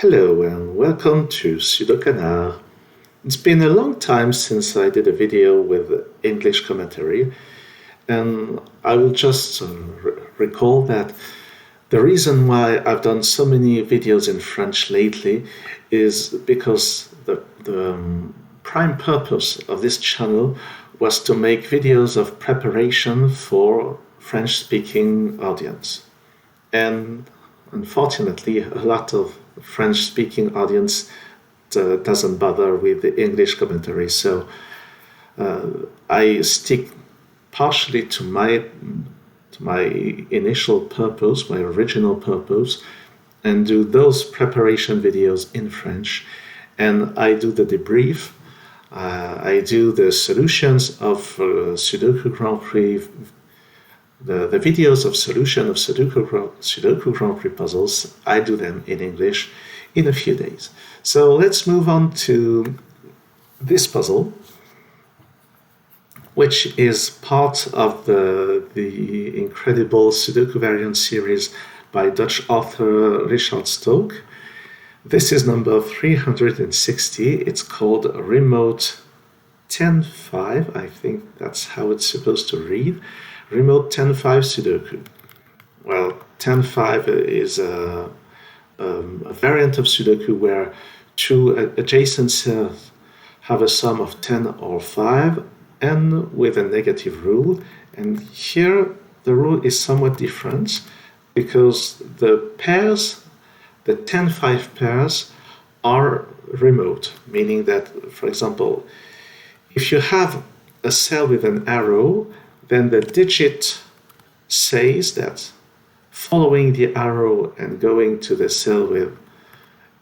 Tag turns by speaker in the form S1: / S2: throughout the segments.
S1: Hello and welcome to SudoKanard. It's been a long time since I did a video with English commentary, and I will just recall that the reason why I've done so many videos in French lately is because the prime purpose of this channel was to make videos of preparation for French-speaking audience. And unfortunately, a lot of French-speaking audience doesn't bother with the English commentary, so I stick partially to my initial purpose, my original purpose, and do those preparation videos in French, and I do the debrief. I do the solutions of Sudoku Grand Prix, the videos of solution of Sudoku Grand Prix puzzles. I do them in English in a few days. So let's move on to this puzzle, which is part of the incredible Sudoku variant series by Dutch author Richard Stolk. This is number 360. It's called Remote 10.5. I think that's how it's supposed to read. Remote 10.5 Sudoku. Well, 10.5 is a variant of Sudoku where two adjacent cells have a sum of 10 or 5 and with a negative rule. And here the rule is somewhat different because the pairs, the 10-5 pairs, are remote, meaning that, for example, if you have a cell with an arrow, then the digit says that following the arrow and going to the cell with,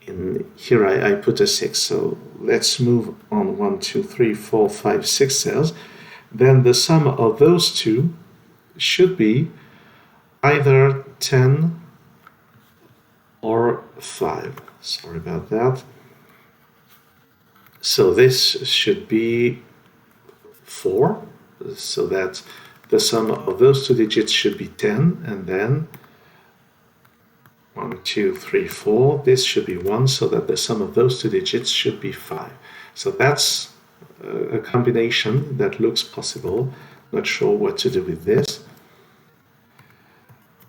S1: in here I put a 6, so let's move on 1, 2, 3, 4, 5, 6 cells, then the sum of those two should be either 10 or 5. Sorry about that. So this should be 4, so that the sum of those two digits should be 10, and then 1, 2, 3, 4, this should be 1, so that the sum of those two digits should be 5. So that's a combination that looks possible. Not sure what to do with this.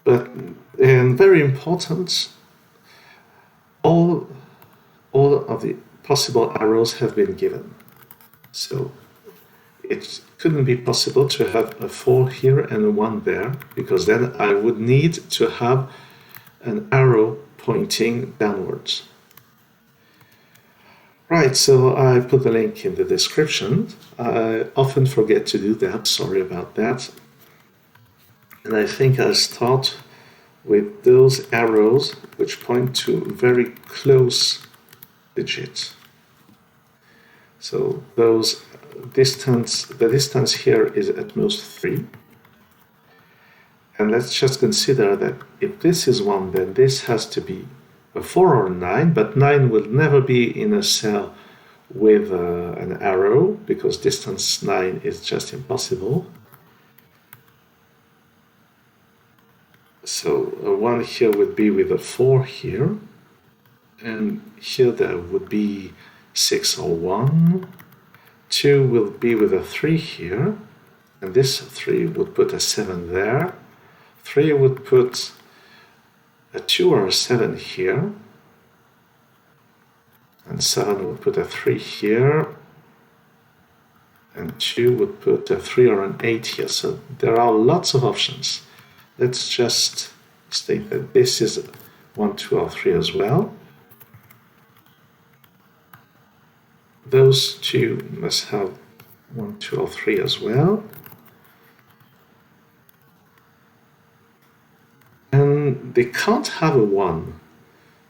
S1: But, and very important, all of the possible arrows have been given. So it couldn't be possible to have a 4 here and a 1 there, because then I would need to have an arrow pointing downwards. Right, so I put the link in the description. I often forget to do that, sorry about that. And I think I'll start with those arrows which point to very close digits. So those the distance here is at most 3. And let's just consider that if this is 1, then this has to be a 4 or a 9, but 9 will never be in a cell with an arrow, because distance 9 is just impossible. So a 1 here would be with a 4 here, and here there would be 6 or 1. 2 will be with a 3 here, and this 3 would put a 7 there. 3 would put a 2 or a 7 here, and 7 would put a 3 here, and 2 would put a 3 or an 8 here. So there are lots of options. Let's just state that this is 1, 2, or 3 as well. Those two must have 1, 2, or 3 as well. And they can't have a 1,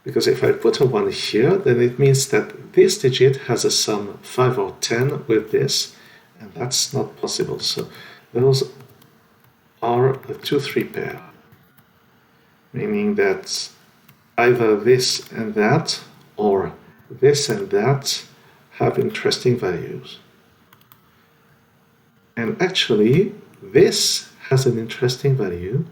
S1: because if I put a 1 here, then it means that this digit has a sum 5 or 10 with this, and that's not possible. So those are a 2-3 pair, meaning that either this and that, or this and that, have interesting values. And actually, this has an interesting value,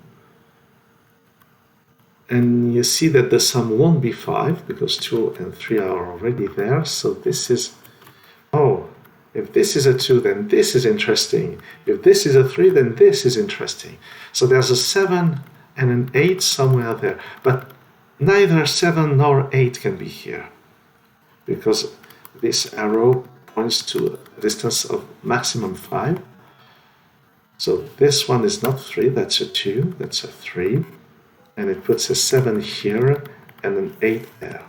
S1: And you see that the sum won't be 5 because 2 and 3 are already there. So this is, oh, if this is a 2, then this is interesting. If this is a 3, then this is interesting. So there's a 7 and an 8 somewhere there. But neither 7 nor 8 can be here, because this arrow points to a distance of maximum 5. So this one is not 3, that's a 2, that's a 3. And it puts a 7 here and an 8 there.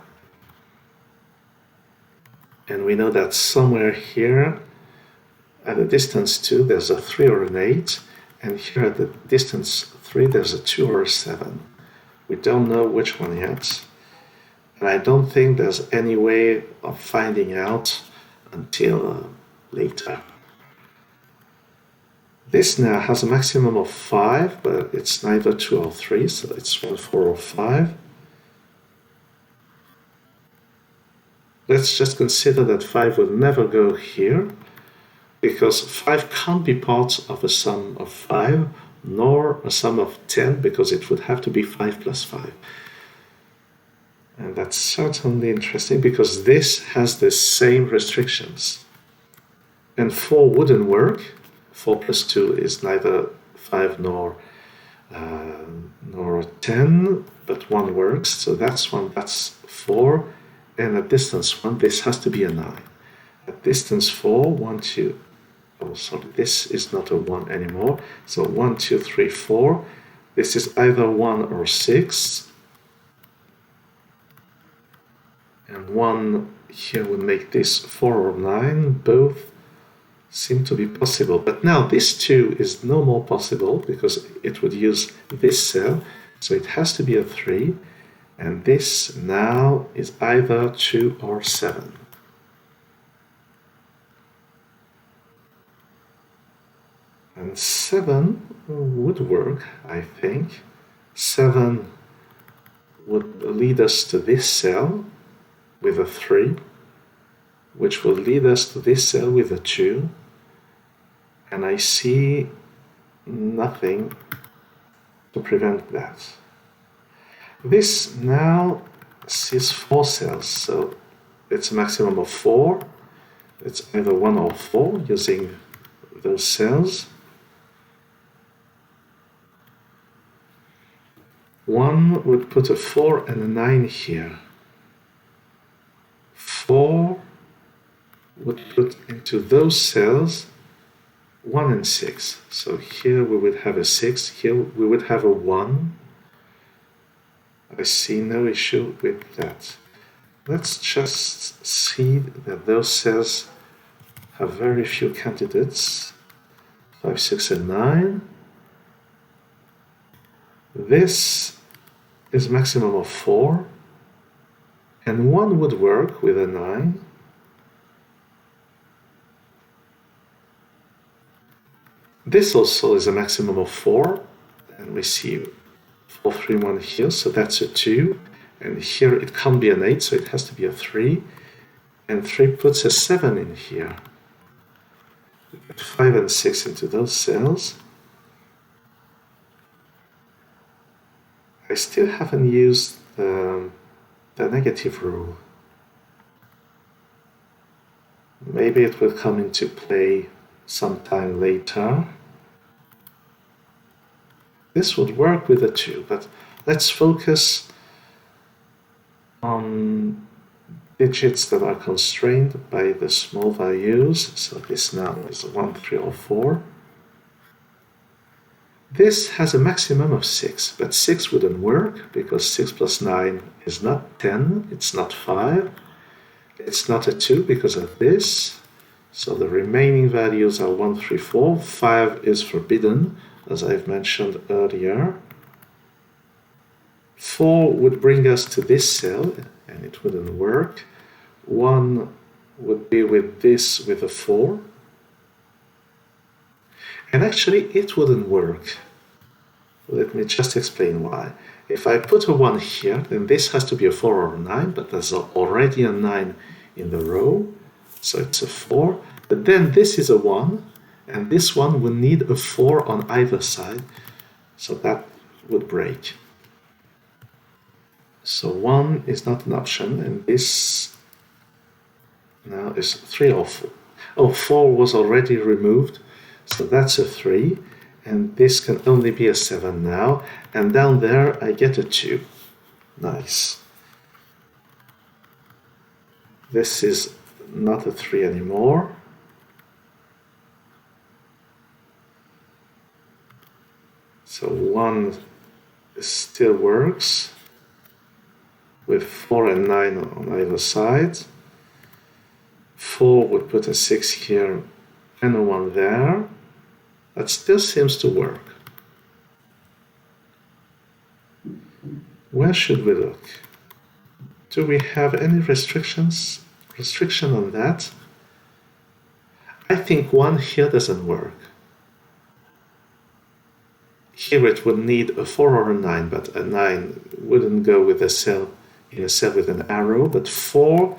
S1: And we know that somewhere here at a distance 2 there's a 3 or an 8, and here at the distance 3 there's a 2 or a 7. We don't know which one yet, and I don't think there's any way of finding out until later. This now has a maximum of 5, but it's neither 2 or 3, so it's 1, 4, or 5. Let's just consider that 5 will never go here, because 5 can't be part of a sum of 5, nor a sum of 10, because it would have to be 5 plus 5. And that's certainly interesting, because this has the same restrictions. And 4 wouldn't work. 4 plus 2 is neither 5 nor 10, but 1 works, so that's 1, that's 4. And at distance 1, this has to be a 9. At distance 4, 1, 2, oh sorry, this is not a 1 anymore. So 1, 2, 3, 4. This is either 1 or 6. And 1 here would make this 4 or 9, both seem to be possible. But now this 2 is no more possible because it would use this cell, so it has to be a 3, and this now is either 2 or 7. And 7 would work, I think. 7 would lead us to this cell with a 3, which will lead us to this cell with a 2, and I see nothing to prevent that. This now sees 4 cells, so it's a maximum of 4. It's either 1 or 4 using those cells. 1 would put a 4 and a 9 here. 4 would put into those cells 1 and 6. So here we would have a 6, here we would have a 1. I see no issue with that. Let's just see that those cells have very few candidates. 5, 6, and 9. This is a maximum of 4, and 1 would work with a 9. This also is a maximum of 4, and we see 4, 3, 1 here, so that's a 2, and here it can't be an 8, so it has to be a 3, and 3 puts a 7 in here. We put 5 and 6 into those cells. I still haven't used the negative rule. Maybe it will come into play sometime later. This would work with a 2, but let's focus on digits that are constrained by the small values. So this now is 1, 3, or 4. This has a maximum of 6, but 6 wouldn't work because 6 plus 9 is not 10, it's not 5, it's not a 2 because of this. So the remaining values are 1, 3, 4. 5 is forbidden, as I've mentioned earlier. 4 would bring us to this cell, and it wouldn't work. 1 would be with this with a 4. And actually, it wouldn't work. Let me just explain why. If I put a 1 here, then this has to be a 4 or a 9, but there's already a 9 in the row, so it's a 4. But then this is a 1, and this one will need a 4 on either side, so that would break. So 1 is not an option, and this now is 3 or 4. Oh, 4 was already removed, so that's a 3, and this can only be a 7 now, and down there I get a 2. Nice. This is not a 3 anymore. So 1 still works with 4 and 9 on either side. 4 would put a 6 here and a 1 there. That still seems to work. Where should we look? Do we have any restriction on that? I think 1 here doesn't work. Here it would need a 4 or a 9, but a 9 wouldn't go with a cell in a cell with an arrow, but 4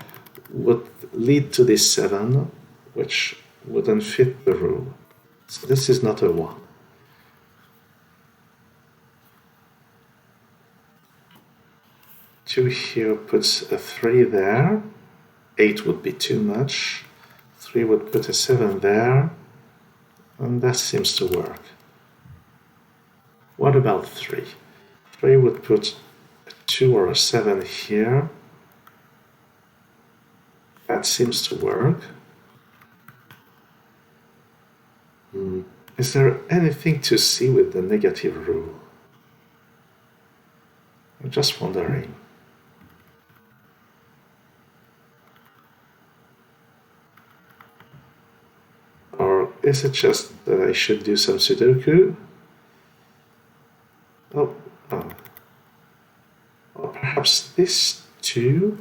S1: would lead to this 7, which wouldn't fit the rule. So this is not a 1. Two here puts a 3 there. 8 would be too much. 3 would put a 7 there. And that seems to work. What about 3? 3 would put a 2 or a 7 here. That seems to work. Is there anything to see with the negative rule? I'm just wondering. Or is it just that I should do some Sudoku? Oh, or perhaps this too?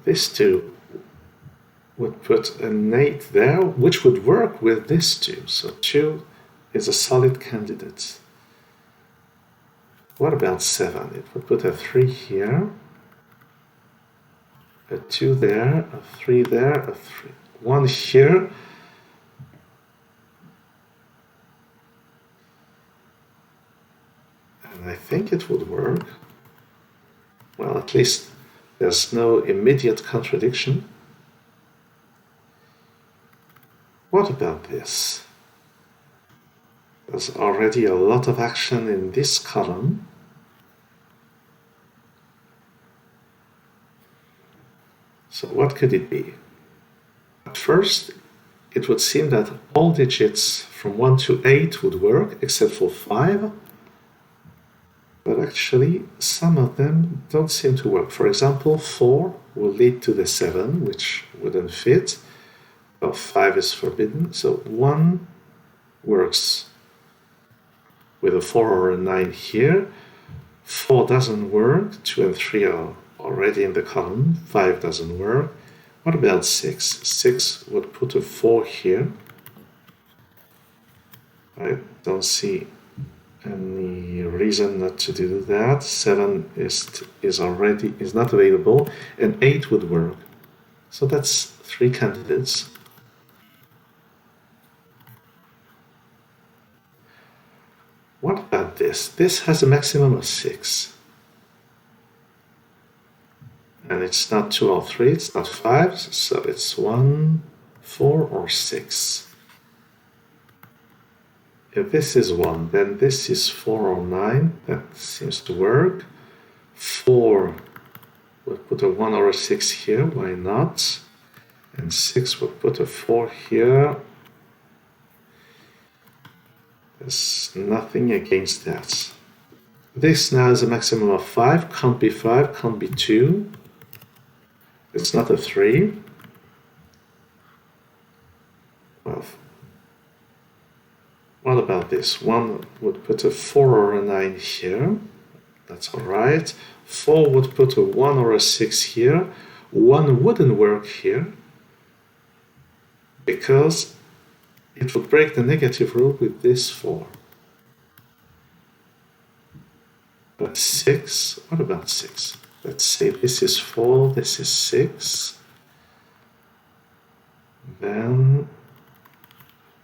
S1: This too would put an 8 there, which would work with this 2. So 2 is a solid candidate. What about 7? It would put a 3 here, a 2 there, a 3 there, a 3, 1 here. And I think it would work. Well, at least there's no immediate contradiction. What about this? There's already a lot of action in this column. So what could it be? At first, it would seem that all digits from 1 to 8 would work, except for 5. But actually, some of them don't seem to work. For example, 4 will lead to the 7, which wouldn't fit. Well, 5 is forbidden. So 1 works with a 4 or a 9 here. 4 doesn't work. 2 and 3 are already in the column. 5 doesn't work. What about 6? 6 would put a 4 here. I don't see any reason not to do that. 7 is not available, and 8 would work. So that's 3 candidates. What about this? This has a maximum of 6. And it's not 2 or 3, it's not 5, so it's 1, 4, or 6. If this is 1, then this is 4 or 9. That seems to work. 4 would put a 1 or a 6 here. Why not? And 6 would put a 4 here. There's nothing against that. This now is a maximum of 5. Can't be 5, can't be 2. It's not a 3. Well, what about this? 1 would put a 4 or a 9 here. That's all right. 4 would put a 1 or a 6 here. 1 wouldn't work here because it would break the negative rule with this 4. But 6, what about 6? Let's say this is 4, this is 6. Then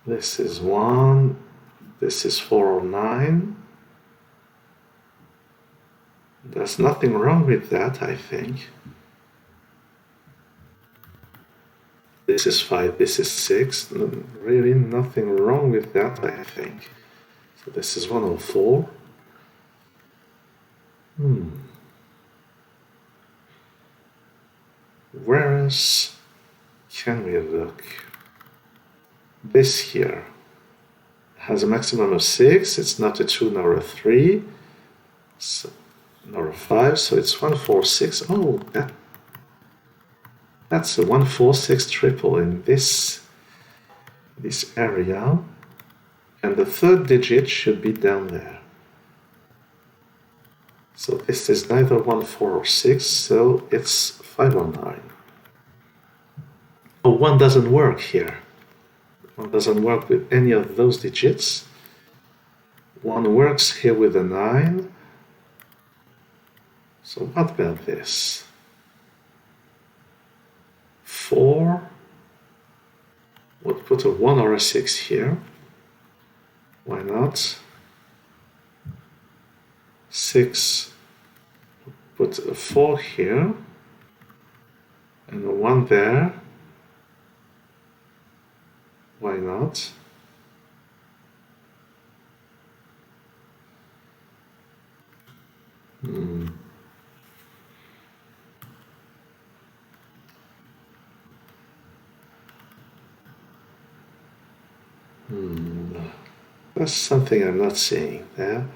S1: this is 1, this is 4 or 9. There's nothing wrong with that, I think. This is 5, this is 6. Really nothing wrong with that, I think. So this is 104. Where else can we look? This here has a maximum of 6. It's not a 2 nor a 3, so, nor a 5, so it's 146. Oh, that's a 146 triple in this area, and the third digit should be down there. So this is neither 1, 4, or 6, so it's 509. Oh, 1 doesn't work here. 1 doesn't work with any of those digits. 1 works here with a 9. So what about this? 4 would put a 1 or a 6 here. Why not? 6 would put a 4 here and a 1 there. Why not? That's something I'm not seeing there.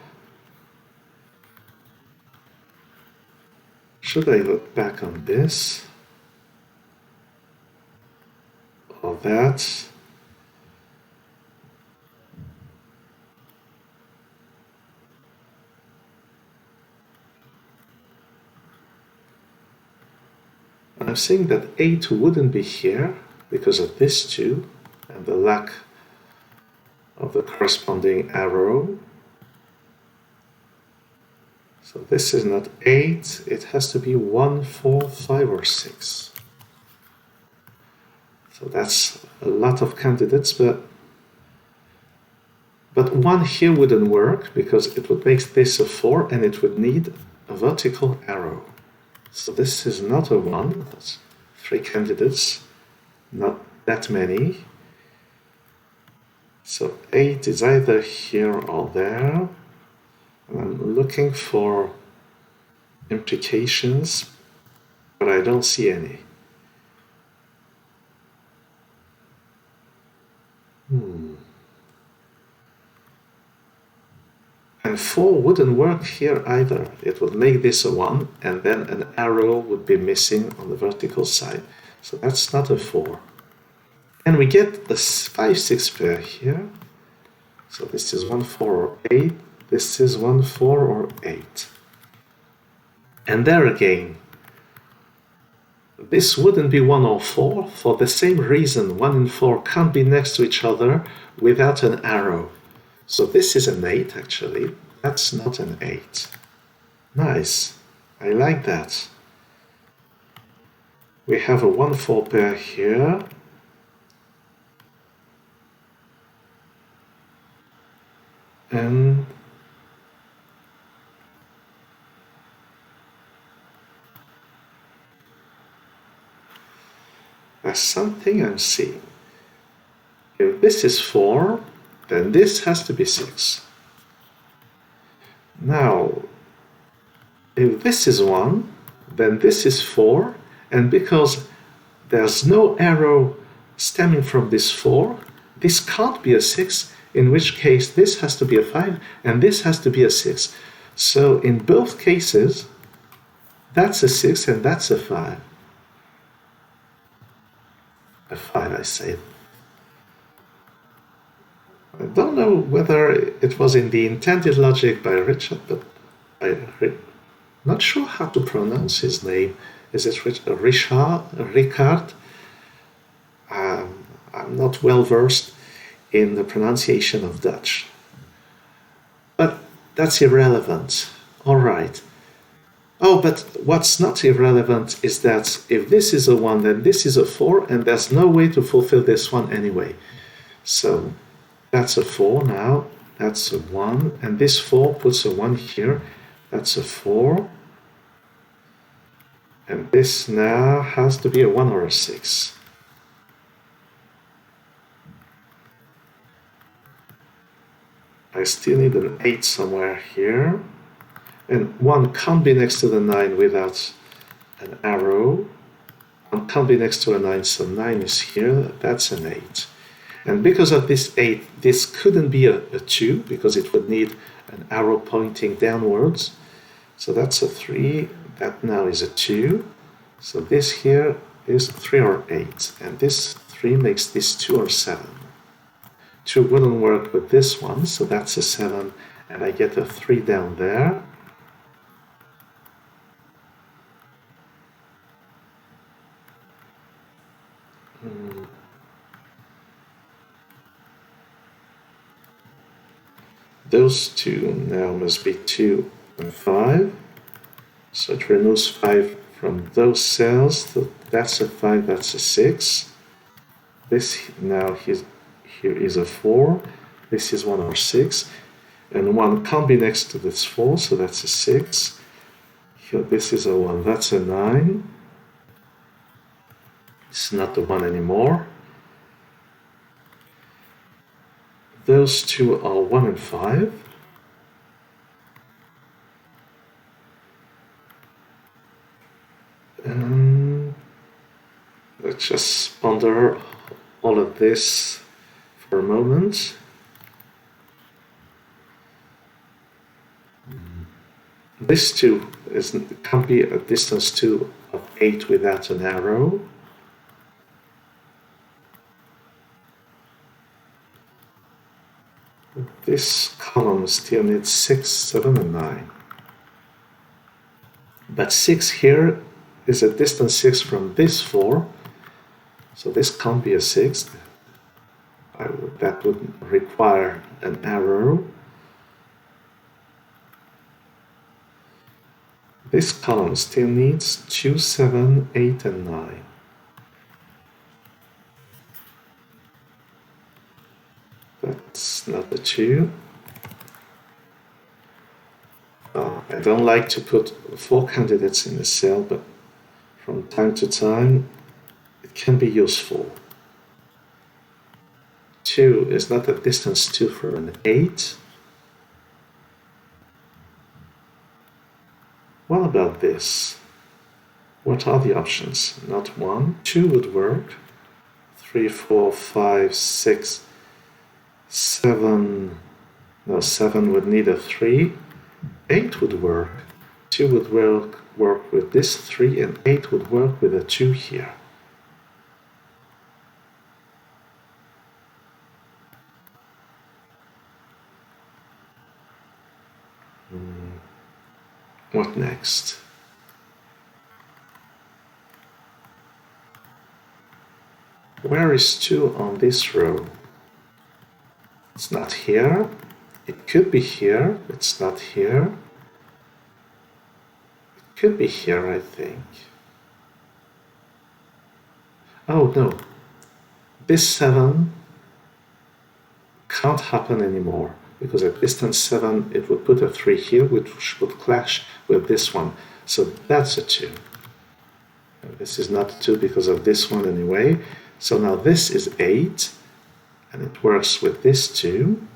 S1: Should I look back on this? Or that? I'm saying that 8 wouldn't be here because of this 2 and the lack of the corresponding arrow. So this is not 8, it has to be 1, 4, 5, or 6. So that's a lot of candidates, but 1 here wouldn't work because it would make this a 4 and it would need a vertical arrow. So this is not a 1, that's 3 candidates, not that many. So 8 is either here or there. And I'm looking for implications, but I don't see any. And 4 wouldn't work here either. It would make this a 1, and then an arrow would be missing on the vertical side. So that's not a 4. And we get the 5, 6 pair here. So this is 1, 4, or 8. This is 1, 4, or 8. And there again, this wouldn't be 1 or 4 for the same reason. 1 and 4 can't be next to each other without an arrow. So this is an 8 actually. That's not an 8. Nice. I like that. We have a 1, 4 pair here. And there's something I'm seeing. If this is 4, then this has to be 6. Now, if this is 1, then this is 4, and because there's no arrow stemming from this 4, this can't be a 6, in which case this has to be a 5, and this has to be a 6. So in both cases, that's a 6 and that's a 5. A 5, I say. I don't know whether it was in the intended logic by Richard, but I'm not sure how to pronounce his name. Is it Ricard? I'm not well versed in the pronunciation of Dutch. But that's irrelevant. All right. Oh, but what's not irrelevant is that if this is a 1, then this is a 4, and there's no way to fulfill this one anyway. So that's a 4 now, that's a 1, and this 4 puts a 1 here. That's a 4. And this now has to be a 1 or a 6. I still need an 8 somewhere here. And 1 can't be next to the 9 without an arrow. 1 can't be next to a 9, so 9 is here. That's an 8. And because of this 8, this couldn't be a 2, because it would need an arrow pointing downwards. So that's a 3. That now is a 2. So this here is 3 or 8. And this 3 makes this 2 or 7. 2 wouldn't work with this one, so that's a 7. And I get a 3 down there. Those two now must be 2 and 5. So it removes 5 from those cells. So that's a 5, that's a 6. This now here is a 4. This is 1 or 6. And 1 can't be next to this 4, so that's a 6. Here, this is a 1, that's a 9. It's not the 1 anymore. Those two are 1 and 5. And let's just ponder all of this for a moment. This 2 can't be a distance 2 of 8 without an arrow. This column still needs 6, 7, and 9. But 6 here is a distance 6 from this 4, so this can't be a 6. That would require an arrow. This column still needs 2, 7, 8, and 9. That's not the 2. I don't like to put 4 candidates in a cell, but from time to time it can be useful. 2 is not a distance 2 for an 8. What about this? What are the options? Not 1. 2 would work. 3, 4, 5, 6, 7. No, 7 would need a 3. 8 would work. 2 would work with this 3, and 8 would work with a 2 here. What next? Where is 2 on this row? It's not here. It could be here. It's not here. It could be here, I think. Oh, no. This 7 can't happen anymore, because at distance 7 it would put a 3 here, which would clash with this one. So that's a 2. And this is not a 2 because of this one anyway. So now this is 8, and it works with this 2.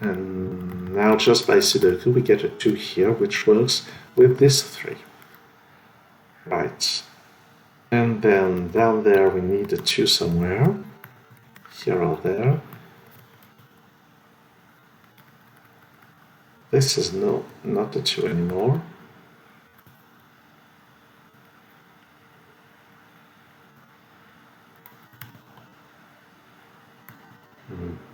S1: And now just by Sudoku we get a 2 here, which works with this 3. Right. And then down there we need a 2 somewhere. Here or there. This is not a 2 anymore.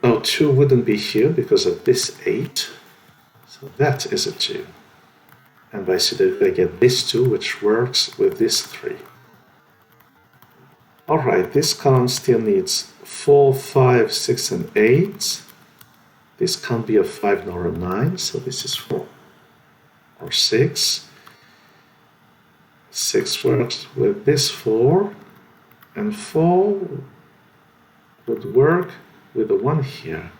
S1: Oh, 2 wouldn't be here because of this 8. So that is a 2. And by Sudoku I get this 2, which works with this 3. Alright, this column still needs 4, 5, 6, and 8. This can't be a 5 nor a 9, so this is 4 or 6. 6 works with this 4, and 4 would work with the 1 here.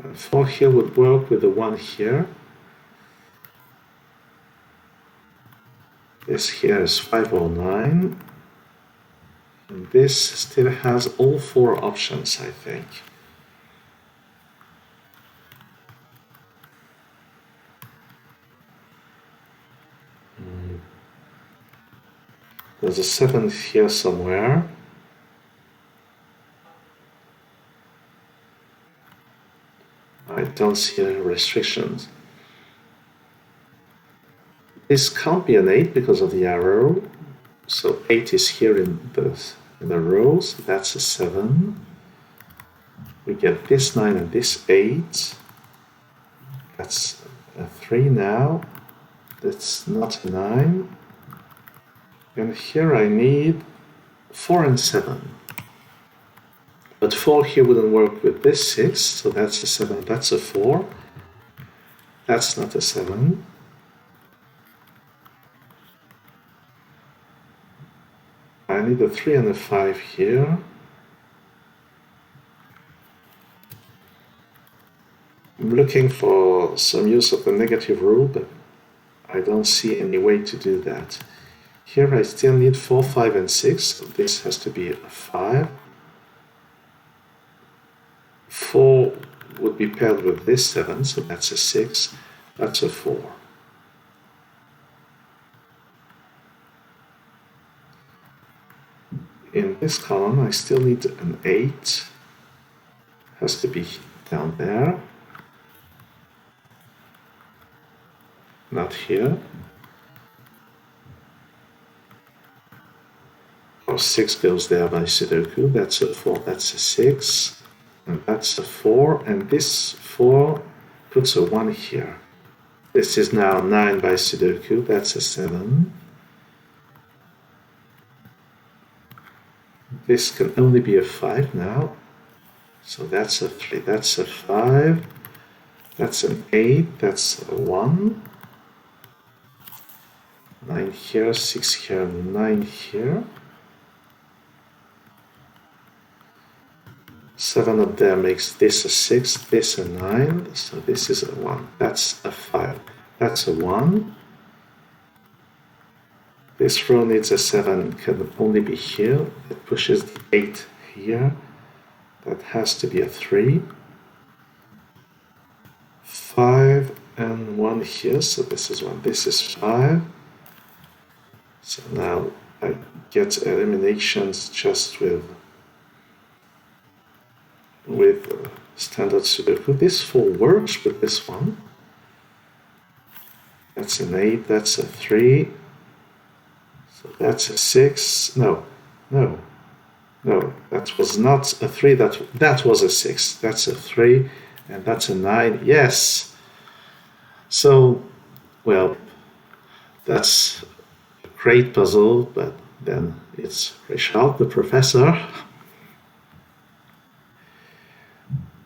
S1: And 4 here would work with the 1 here. This here is 509. And this still has all 4 options, I think. There's a 7 here somewhere. I don't see any restrictions. This can't be an 8 because of the arrow. So 8 is here in the rows. That's a 7. We get this 9 and this 8. That's a 3 now. That's not a 9. And here I need 4 and 7. But 4 here wouldn't work with this 6, so that's a 7, that's a 4. That's not a 7. I need a 3 and a 5 here. I'm looking for some use of the negative rule, but I don't see any way to do that. Here I still need 4, 5, and 6, so this has to be a 5. 4 would be paired with this 7, so that's a 6, that's a 4. In this column, I still need an 8, has to be down there, not here. Or 6 goes there by Sudoku, that's a 4, that's a 6, and that's a 4, and this 4 puts a 1 here. This is now 9 by Sudoku, that's a 7. This can only be a 5 now, so that's a 3, that's a 5, that's an 8, that's a 1. 9 here, 6 here, 9 here. 7 up there makes this a 6, this a 9, so this is a 1. That's a 5. That's a 1. This row needs a 7, can only be here. It pushes the 8 here. That has to be a 3. 5 and 1 here, so this is 1. This is 5. So now I get eliminations just with standard Sudoku. This 4 works with this one. That's an 8, that's a 3. So that's a 6. No, that was not a 3, that was a 6. That's a 3, and that's a 9. Yes! So, well, that's a great puzzle, but then it's Richard, the professor.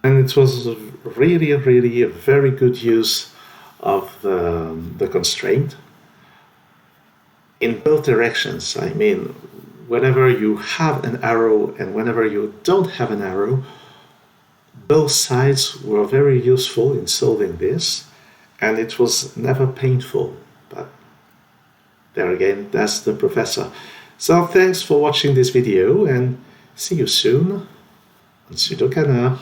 S1: And it was really a very good use of the constraint in both directions. I mean, whenever you have an arrow and whenever you don't have an arrow, both sides were very useful in solving this, and it was never painful. But there again, that's the professor. So thanks for watching this video, and see you soon on SudoKanard.